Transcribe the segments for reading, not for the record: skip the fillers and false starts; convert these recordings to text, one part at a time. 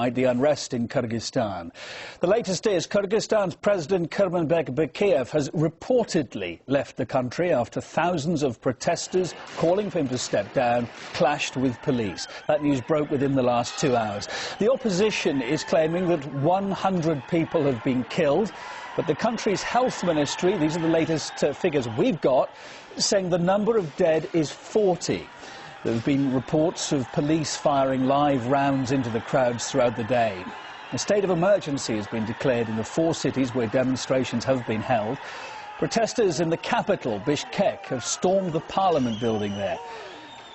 the unrest in Kyrgyzstan. The latest is Kyrgyzstan's President Kurmanbek Bakiev has reportedly left the country after thousands of protesters calling for him to step down clashed with police. That news broke within the last 2 hours. The opposition is claiming that 100 people have been killed, but the country's health ministry, these are the latest figures we've got, saying the number of dead is 40. There have been reports of police firing live rounds into the crowds throughout the day. A state of emergency has been declared in the 4 cities where demonstrations have been held. Protesters in the capital, Bishkek, have stormed the parliament building there.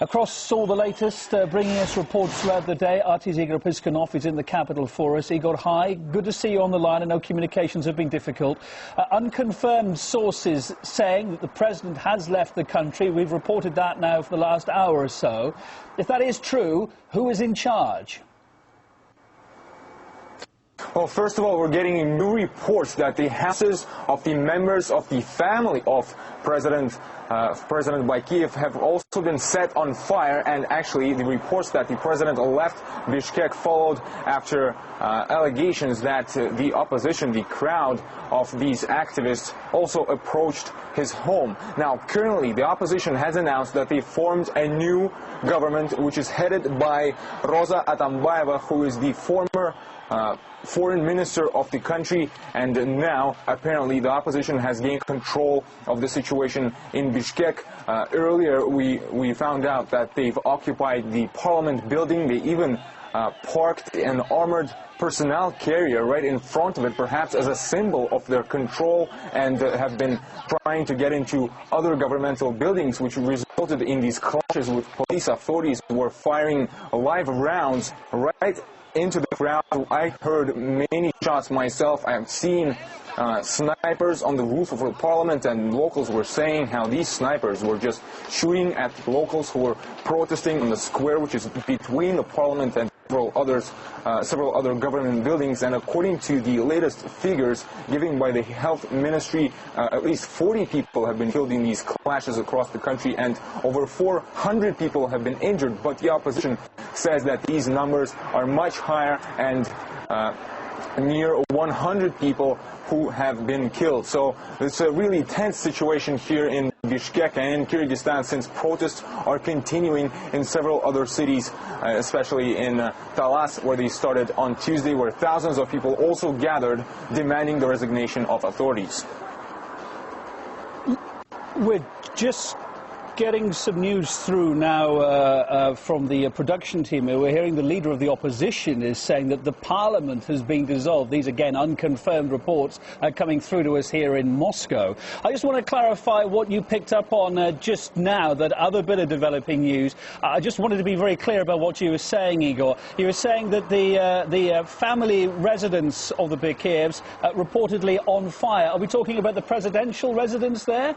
Across all the latest, bringing us reports throughout the day, artist Igor Piskunov is in the capital for us. Igor, hi. Good to see you on the line. I know communications have been difficult. Unconfirmed sources saying that the president has left the country. We've reported that now for the last hour or so. If that is true, who is in charge? Well, first of all, we're getting new reports that the houses of the members of the family of President Bakiev have also been set on fire, and actually the reports that the president left Bishkek followed after allegations that the opposition, the crowd of these activists, also approached his home. Now, currently, the opposition has announced that they formed a new government, which is headed by Roza Atambayeva, who is the former foreign minister of the country, and now apparently the opposition has gained control of the situation in Bishkek. Earlier we found out that they've occupied the parliament building. They even parked an armored personnel carrier right in front of it, perhaps as a symbol of their control, and have been trying to get into other governmental buildings, which resulted in these clashes with police authorities who were firing live rounds right into the crowd. I heard many shots myself. I have seen snipers on the roof of the parliament, and locals were saying how these snipers were just shooting at locals who were protesting on the square, which is between the parliament and several other government buildings. And according to the latest figures given by the health ministry, at least 40 people have been killed in these clashes across the country, and over 400 people have been injured. But the opposition says that these numbers are much higher, and near 100 people who have been killed. So it's a really tense situation here in Bishkek and in Kyrgyzstan, since protests are continuing in several other cities, especially in Talas, where they started on Tuesday, where thousands of people also gathered demanding the resignation of authorities. We're just getting some news through now from the production team. We're hearing the leader of the opposition is saying that the parliament has been dissolved. These, again, unconfirmed reports coming through to us here in Moscow. I just want to clarify what you picked up on just now, that other bit of developing news. I just wanted to be very clear about what you were saying, Igor. You were saying that the family residence of the Bakievs reportedly on fire. Are we talking about the presidential residence there?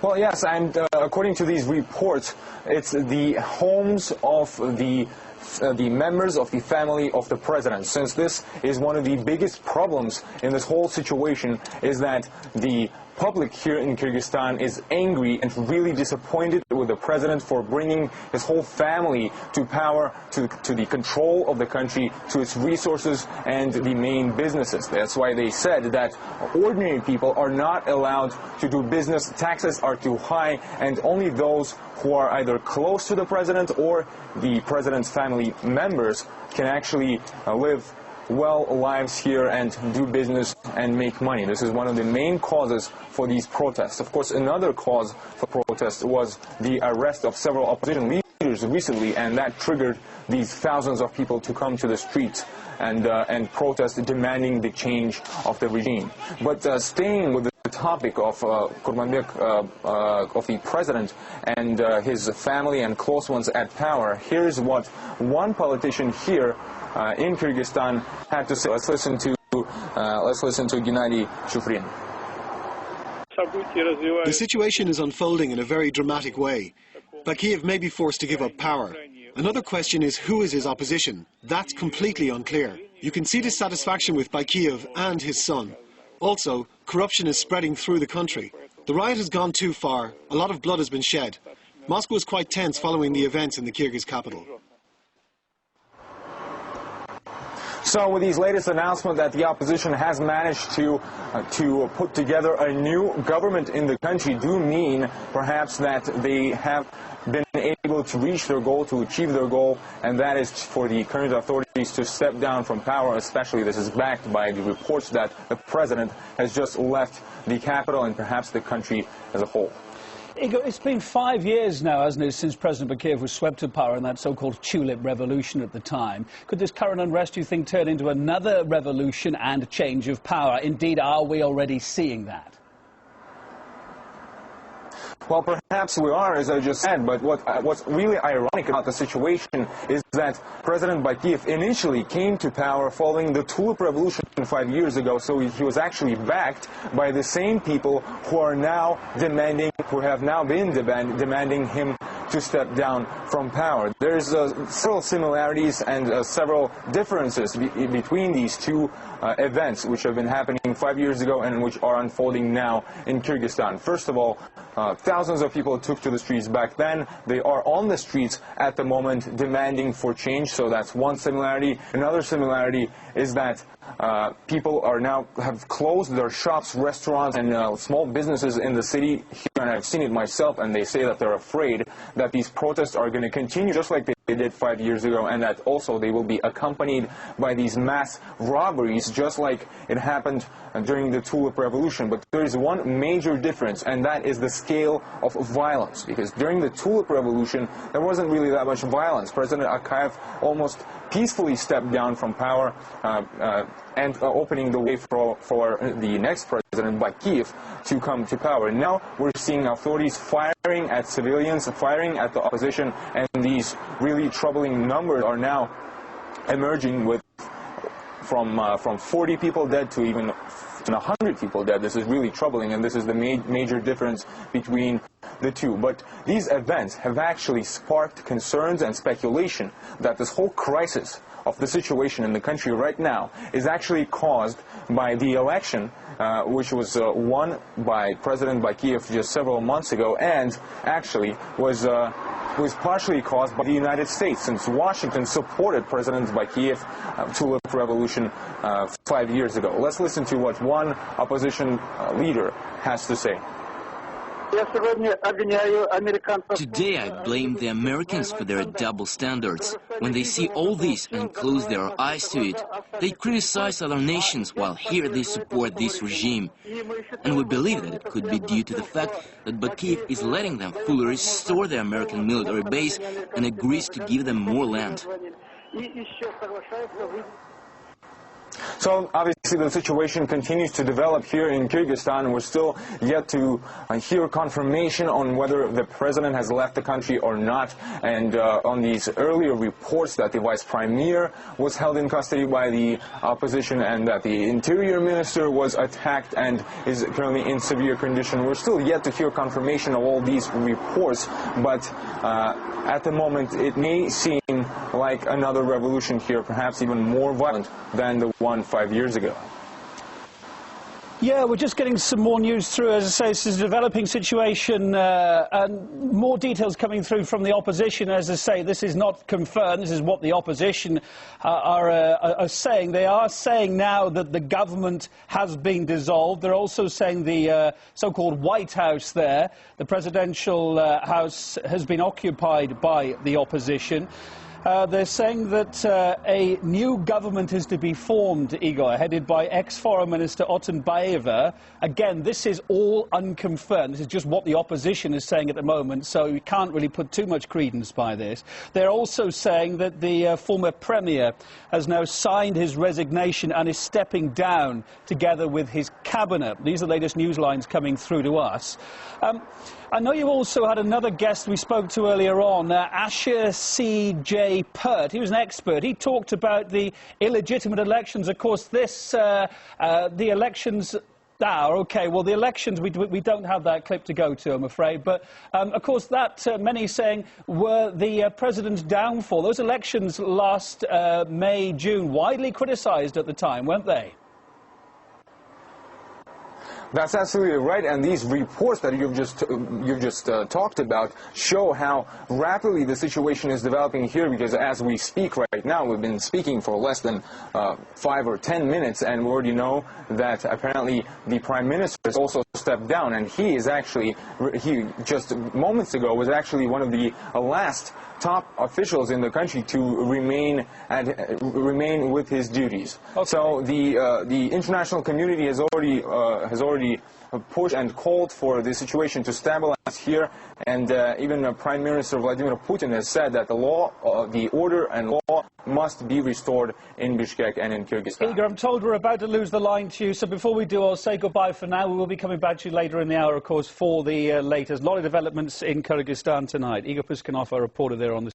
Well, yes, and according to these reports, it's the homes of the members of the family of the president. Since this is one of the biggest problems in this whole situation, is that the public here in Kyrgyzstan is angry and really disappointed with the president for bringing his whole family to power, to the control of the country, to its resources and the main businesses. That's why they said that ordinary people are not allowed to do business, taxes are too high, and only those who are either close to the president or the president's family members can actually live well lives here and do business and make money. This is one of the main causes for these protests. Of course, another cause for protests was the arrest of several opposition leaders recently, and that triggered these thousands of people to come to the streets and protest, demanding the change of the regime. But staying with the topic of Kurmanbek, of the president and his family and close ones at power, here's what one politician here in Kyrgyzstan had to say. Let's listen to Gennady Shufrin. The situation is unfolding in a very dramatic way. Bakiev may be forced to give up power. Another question is, who is his opposition? That's completely unclear. You can see dissatisfaction with Bakiev and his son. Also, corruption is spreading through the country. The riot has gone too far. A lot of blood has been shed. Moscow is quite tense following the events in the Kyrgyz capital. So with these latest announcements that the opposition has managed to put together a new government in the country do mean perhaps that they have been able to reach their goal, to achieve their goal, and that is for the current authorities to step down from power. Especially this is backed by the reports that the president has just left the capital and perhaps the country as a whole. Igor, it's been 5 years now, hasn't it, since President Bakiyev was swept to power in that so-called tulip revolution at the time. Could this current unrest, do you think, turn into another revolution and change of power? Indeed, are we already seeing that? Well, perhaps we are, as I just said, but what's really ironic about the situation is that President Bakiyev initially came to power following the tulip revolution 5 years ago, so he was actually backed by the same people who are now demanding, who have now been demanding him to step down from power. There's several similarities and several differences between these two events which have been happening 5 years ago and which are unfolding now in Kyrgyzstan. First of all, thousands of people took to the streets back then. They are on the streets at the moment demanding for change, so that's one similarity. Another similarity is that people are now have closed their shops, restaurants, and small businesses in the city here, and I've seen it myself, and they say that they're afraid that these protests are going to continue just like they did 5 years ago, and that also they will be accompanied by these mass robberies just like it happened during the tulip revolution. But there is one major difference, and that is the scale of violence, because during the tulip revolution there wasn't really that much violence. President Akayev almost peacefully stepped down from power and opening the way for the next president, Bakiyev, to come to power. Now we're seeing authorities firing at civilians, firing at the opposition, and these really troubling numbers are now emerging with from 40 people dead to even 100 people dead. This is really troubling, and this is the major difference between the two. But these events have actually sparked concerns and speculation that this whole crisis of the situation in the country right now is actually caused by the election which was won by President Bakiyev just several months ago, and actually was partially caused by the United States, since Washington supported President Bakiyev tulip revolution 5 years ago. Let's listen to what one opposition leader has to say. Today I blame the Americans for their double standards. When they see all this and close their eyes to it, they criticize other nations, while here they support this regime. And we believe that it could be due to the fact that Bakiyev is letting them fully restore their American military base and agrees to give them more land. So obviously the situation continues to develop here in Kyrgyzstan. We're still yet to hear confirmation on whether the president has left the country or not. And on these earlier reports that the vice premier was held in custody by the opposition and that the interior minister was attacked and is currently in severe condition, we're still yet to hear confirmation of all these reports. But at the moment it may seem like another revolution here, perhaps even more violent than the one 5 years ago. Yeah, we're just getting some more news through. As I say, this is a developing situation, and more details coming through from the opposition. As I say, this is not confirmed. This is what the opposition are saying. They are saying now that the government has been dissolved. They're also saying the so-called White House there, the presidential house, has been occupied by the opposition. They're saying that a new government is to be formed, Igor, headed by ex-Foreign Minister Otunbayeva. Again, this is all unconfirmed. This is just what the opposition is saying at the moment, so you can't really put too much credence by this. They're also saying that the former premier has now signed his resignation and is stepping down together with his cabinet. These are the latest news lines coming through to us. I know you also had another guest we spoke to earlier on, Asher C.J. Pert. He was an expert. He talked about the illegitimate elections. Of course, the elections... okay, well, the elections, we don't have that clip to go to, I'm afraid. But, of course, that, many saying, were the president's downfall. Those elections last May, June, widely criticised at the time, weren't they? That's absolutely right, and these reports that you've just talked about show how rapidly the situation is developing here, because as we speak right now, we've been speaking for less than 5 or 10 minutes, and we already know that apparently the Prime Minister has also stepped down, and he just moments ago was actually one of the last top officials in the country to remain with his duties. Okay. So the international community has already pushed and called for the situation to stabilize here, and even Prime Minister Vladimir Putin has said that the order and law must be restored in Bishkek and in Kyrgyzstan. Igor, I'm told we're about to lose the line to you, so before we do, I'll say goodbye for now. We will be coming back to you later in the hour, of course, for the latest. A lot of developments in Kyrgyzstan tonight. Igor Puskinov, our reporter there on the